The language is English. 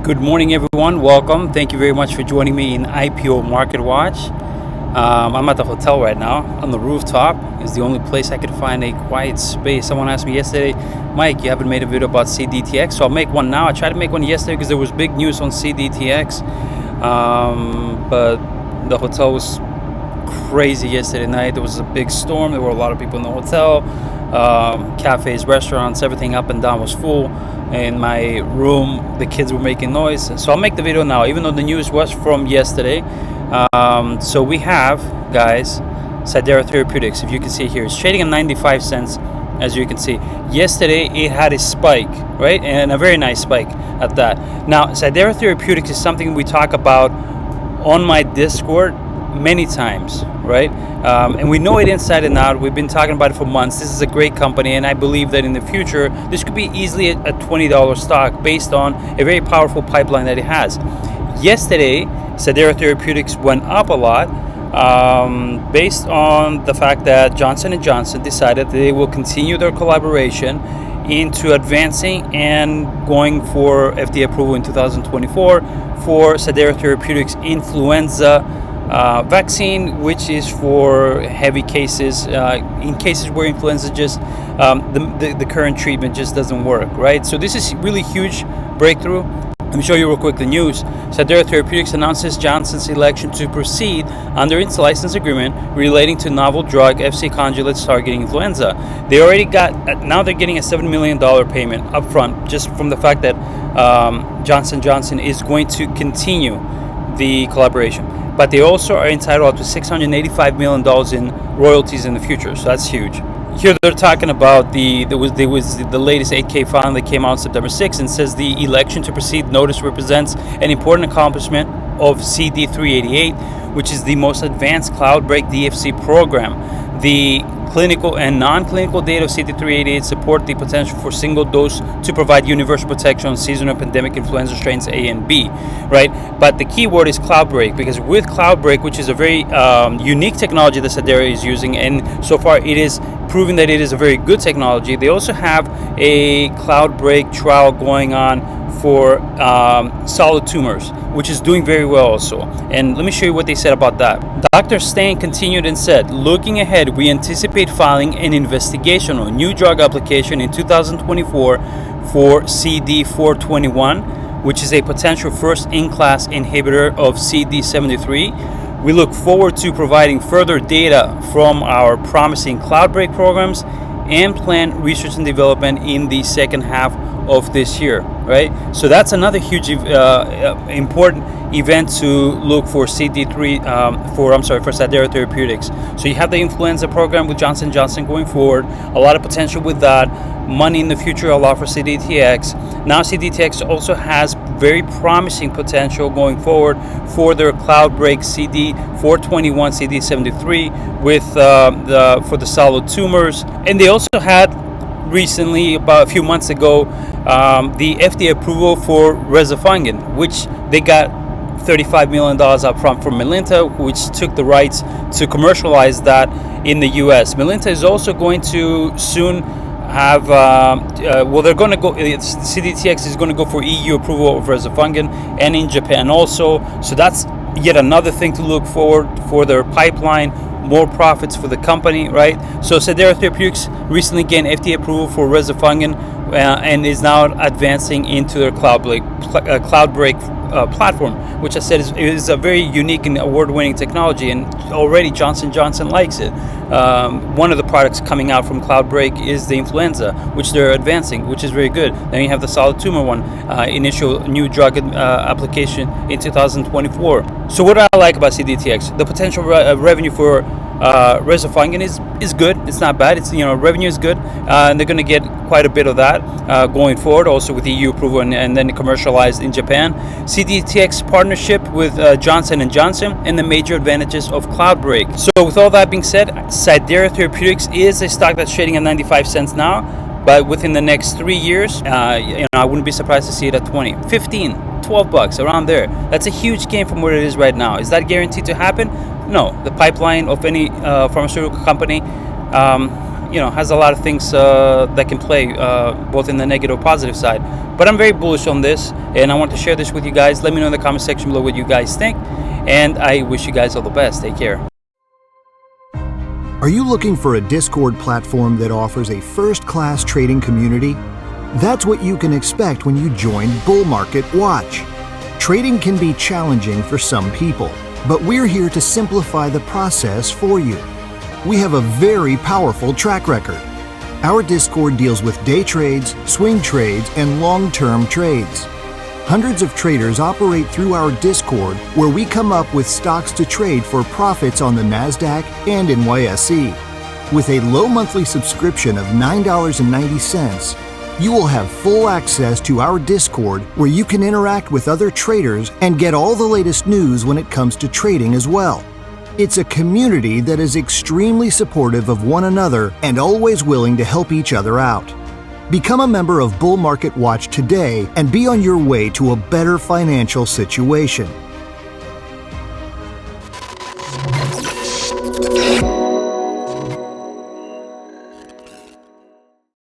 Good morning, everyone. Welcome. Thank you very much for joining me in IPO Market Watch. I'm at the hotel right now on the rooftop. It's the only place I could find a quiet space. Someone asked me yesterday, Mike, you haven't made a video about CDTX, so I'll make one now. I tried to make one yesterday because there was big news on CDTX, but the hotel was crazy yesterday night. There was a big storm. There were a lot of people in the hotel. Cafes, restaurants, everything up and down was full. In my room, the kids were making noise. So I'll make the video now, even though the news was from yesterday. So we have, guys, Cidara Therapeutics. If you can see here, it's trading at 95 cents, as you can see. Yesterday, it had a spike, right? And a very nice spike at that. Now, Cidara Therapeutics is something we talk about on my Discord many times, right? And we know it inside and out. We've been talking about it for months. This is a great company, and I believe that in the future this could be easily a $20 stock based on a very powerful pipeline that it has. Yesterday, Cidara Therapeutics went up a lot based on the fact that Johnson & Johnson decided they will continue their collaboration into advancing and going for FDA approval in 2024 for Cidara Therapeutics influenza vaccine, which is for heavy cases, in cases where influenza just the current treatment just doesn't work, right? So this is really huge breakthrough. Let me show you real quick the news. Cidara Therapeutics announces Johnson's election to proceed under its license agreement relating to novel drug FC conjugates targeting influenza. They already got, now they're getting a $7 million payment upfront just from the fact that Johnson & Johnson is going to continue the collaboration. But they also are entitled up to $685 million in royalties in the future. So that's huge. Here they're talking about there was the latest 8K filing that came out September 6th and says the election to proceed notice represents an important accomplishment of CD388, which is the most advanced cloud-break DFC program. The clinical and non-clinical data of CD388 support the potential for single dose to provide universal protection on seasonal pandemic influenza strains A and B, right? But the key word is cloud-break, because with cloud-break, which is a very unique technology that Cidara is using, and so far it is proving that it is a very good technology, they also have a cloud-break trial going on for solid tumors, which is doing very well also. And let me show you what they said about that. Dr. Stain continued and said, looking ahead, we anticipate filing an investigational new drug application in 2024 for CD421, which is a potential first-in-class inhibitor of CD73. We look forward to providing further data from our promising cloud-break programs and plan research and development in the second half of this year, right? So that's another huge important event to look for for Cidara Therapeutics. So you have the influenza program with Johnson & Johnson going forward, a lot of potential with that, money in the future, a lot for CDTX. Now CDTX also has very promising potential going forward for their cloud break CD421, CD73 with for the solid tumors. And they also had recently, about a few months ago, the FDA approval for rezafungin, which they got $35 million up front from Melinta, which took the rights to commercialize that in the US. Melinta is also going to soon have, they're going to go, CDTX is going to go for EU approval of rezafungin, and in Japan also. So that's yet another thing to look forward for their pipeline, more profits for the company, right? So Cidara Therapeutics recently gained FDA approval for rezafungin and is now advancing into their cloud break platform, which I said is a very unique and award-winning technology, and already Johnson & Johnson likes it. One of the products coming out from Cloudbreak is the influenza, which they're advancing, which is very good. Then you have the solid tumor one, initial new drug application in 2024. So what do I like about CDTX? The potential revenue for rezafungin is good. It's not bad. It's, revenue is good, and they're going to get quite a bit of that going forward, also with EU approval and then commercialized in Japan. CDTX partnership with Johnson & Johnson and the major advantages of Cloudbreak. So with all that being said, Cidara Therapeutics is a stock that's trading at 95 cents now, but within the next 3 years, I wouldn't be surprised to see it at 20, 15, $12, around there. That's a huge gain from where it is right now. Is that guaranteed to happen? No. The pipeline of any pharmaceutical company has a lot of things that can play both in the negative or positive side. But I'm very bullish on this, and I want to share this with you guys. Let me know in the comment section below what you guys think, and I wish you guys all the best. Take care. Are you looking for a Discord platform that offers a first-class trading community? That's what you can expect when you join Bull Market Watch. Trading can be challenging for some people, but we're here to simplify the process for you. We have a very powerful track record. Our Discord deals with day trades, swing trades, and long-term trades. Hundreds of traders operate through our Discord, where we come up with stocks to trade for profits on the NASDAQ and NYSE. With a low monthly subscription of $9.90, you will have full access to our Discord, where you can interact with other traders and get all the latest news when it comes to trading as well. It's a community that is extremely supportive of one another and always willing to help each other out. Become a member of Bull Market Watch today and be on your way to a better financial situation.